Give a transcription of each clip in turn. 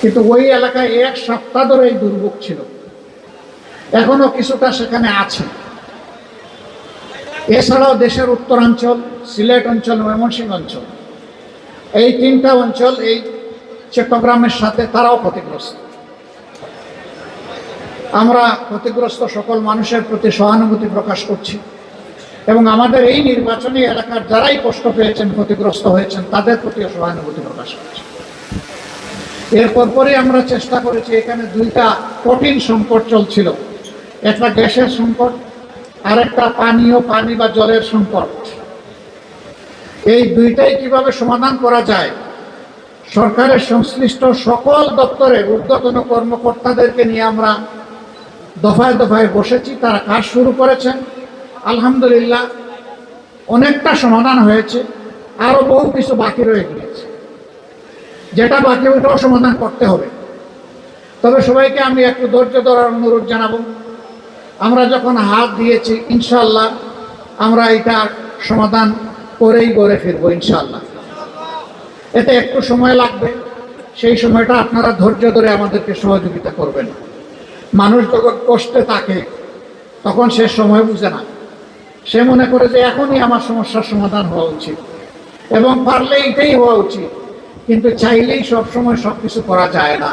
কিন্তু ওই এলাকায় এক সপ্তাহ ধরে এই দুর্ভোগ ছিল, এখনো কিছুটা সেখানে আছে। এছাড়াও দেশের উত্তরাঞ্চল, সিলেট অঞ্চল, ময়মনসিংহ অঞ্চল, এই তিনটা অঞ্চল এই চট্টগ্রামের সাথে তারাও ক্ষতিগ্রস্ত। আমরা ক্ষতিগ্রস্ত সকল মানুষের প্রতি সহানুভূতি প্রকাশ করছি এবং আমাদের এই নির্বাচনী এলাকার যারাই কষ্ট পেয়েছেন, ক্ষতিগ্রস্ত হয়েছেন, তাদের প্রতিও সহানুভূতি প্রকাশ করছি। এরপর পরে আমরা চেষ্টা করেছি, এখানে দুইটা কঠিন সংকট চলছিল, একটা গ্যাসের সংকট আর একটা পানি বা জলের সংকট। এই দুইটাই কিভাবে সমাধান করা যায়, সরকারের সংশ্লিষ্ট সকল দপ্তরের ঊর্ধ্বতন কর্মকর্তাদেরকে নিয়ে আমরা দফায় দফায় বসেছি। তারা কাজ শুরু করেছেন, আলহামদুলিল্লাহ অনেকটা সমাধান হয়েছে, আরও বহু কিছু বাকি রয়ে গিয়েছে। যেটা বাকি ওইটাও সমাধান করতে হবে। তবে সবাইকে আমি একটু ধৈর্য ধরার অনুরোধ জানাবো। আমরা যখন হাত দিয়েছি, ইনশাআল্লাহ আমরা এটা সমাধান করেই গড়ে ফিরবো ইনশাআল্লাহ। এতে একটু সময় লাগবে, সেই সময়টা আপনারা ধৈর্য ধরে আমাদেরকে সহযোগিতা করবেন। মানুষ যখন কষ্টে থাকে তখন সে সময় বুঝে না, সে মনে করে যে এখনই আমার সমস্যার সমাধান হওয়া উচিত এবং পারলে এটাই হওয়া উচিত, কিন্তু চাইলেই সবসময় সবকিছু করা যায় না।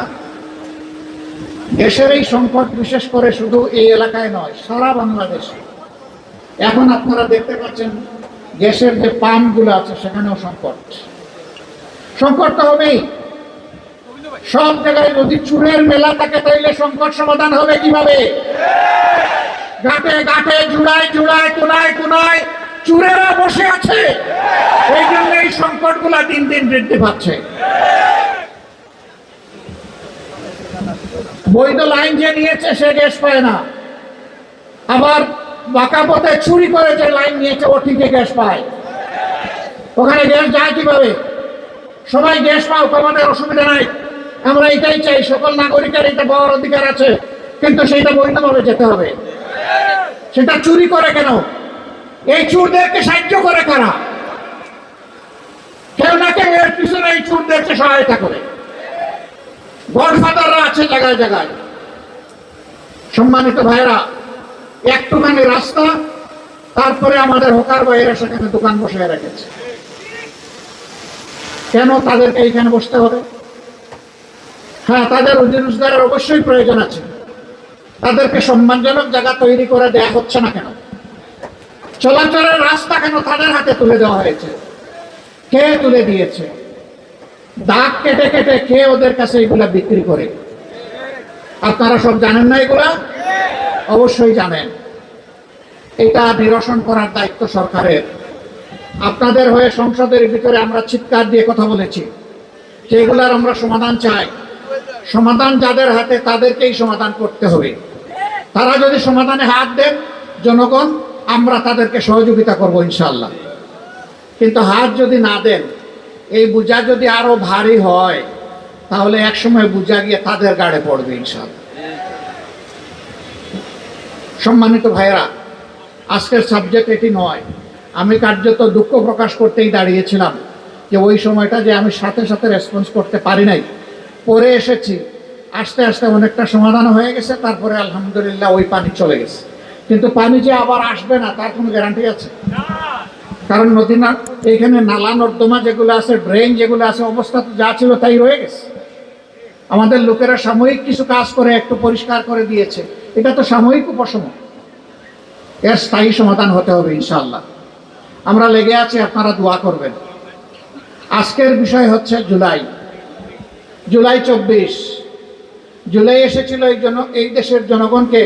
দেশের এই সংকট বিশেষ করে শুধু এই এলাকায় নয়, সারা বাংলাদেশে। এখন আপনারা দেখতে পাচ্ছেন গ্যাসের যে পাম্পগুলো আছে সেখানেও সংকট তো হবেই। সব জায়গায় যদি চুরের মেলা থাকে তাইলে সংকট সমাধান হবে কিভাবে? ঘাটে ঘাটে, জুড়ায় কোনায় চুরেরা বসে আছে। এই জন্য এই সংকটগুলা দিন দিন বৃদ্ধি পাচ্ছে। বৈধ লাইন যে নিয়েছে সে গ্যাস পায় না, আবার বাঁকা পথে চুরি করে যে লাইন নিয়েছে ও ঠিকই গ্যাস পায়। ওখানে গ্যাস যায় কিভাবে? সবাই গ্যাস পাও, আমাদের অসুবিধা নাই। আমরা এটাই চাই, সকল নাগরিকের এটা পাওয়ার অধিকার আছে, কিন্তু সেইটা বৈধভাবে যেতে হবে। সেটা চুরি করে কেন? এই চুরদেরকে সাহায্য করে কারা? কেউ না কেউ এর পিছনে এই চুরদেরকে সহায়তা করে। গডফাদাররা আছে জায়গায় জায়গায়। সম্মানিত ভাইরা, একটুখানি রাস্তা, তারপরে আমাদের হোকার ভাইয়েরা সেখানে দোকান বসে রেখেছে। কেন তাদেরকে এইখানে বসতে হবে? হ্যাঁ, তাদের রুজি রোজগারের অবশ্যই প্রয়োজন আছে, তাদেরকে সম্মানজনক জায়গা তৈরি করে দেয়া হচ্ছে না কেন? চলাচলের রাস্তা কেন তাদের হাতে তুলে দেওয়া হয়েছে? কে তুলে দিয়েছে? দাগ কেটে কেটে কে ওদের কাছে এগুলা বিক্রি করে? আপনারা সব জানেন না এগুলা? অবশ্যই জানেন। এটা নিরসন করার দায়িত্ব সরকারের। আপনাদের হয়ে সংসদের ভিতরে আমরা চিৎকার দিয়ে কথা বলেছি যে এগুলার আমরা সমাধান চাই। সমাধান যাদের হাতে তাদেরকেই সমাধান করতে হবে। তারা যদি সমাধানে হাত দেন, জনগণ আমরা তাদেরকে সহযোগিতা করব ইনশাআল্লাহ। কিন্তু হাত যদি না দেন, এই বোঝা যদি আরো ভারী হয়, তাহলে একসময় বোঝা গিয়ে তাদের গাড়ে পড়বে ইনশাআল্লাহ। সম্মানিত ভাইয়েরা, আজকের সাবজেক্ট এটি নয়। আমি কার্যত দুঃখ প্রকাশ করতেই দাঁড়িয়েছিলাম যে ওই সময়টা যে আমি সাথে সাথে রেসপন্স করতে পারি নাই। পরে এসেছি, আস্তে আস্তে অনেকটা সমাধান হয়ে গেছে। তারপরে আলহামদুলিল্লাহ ওই পানি চলে গেছে। কিন্তু পানি যে আবার আসবে না তার কোনো গ্যারান্টি আছে? কারণ নদী না, এইখানে নালা নর্দমা যেগুলো আছে, ড্রেন যেগুলো আছে, অবস্থা তো যা ছিল তাই রয়ে গেছে। আমাদের লোকেরা সাময়িক কিছু কাজ করে একটু পরিষ্কার করে দিয়েছে, এটা তো সাময়িক উপশম। এর স্থায়ী সমাধান হতে হবে ইনশাআল্লাহ। আমরা লেগে আছি, আপনারা দোয়া করবেন। আজকের বিষয় হচ্ছে জুলাই 24। জুলাই এসেছিল এই দেশের জনগণকে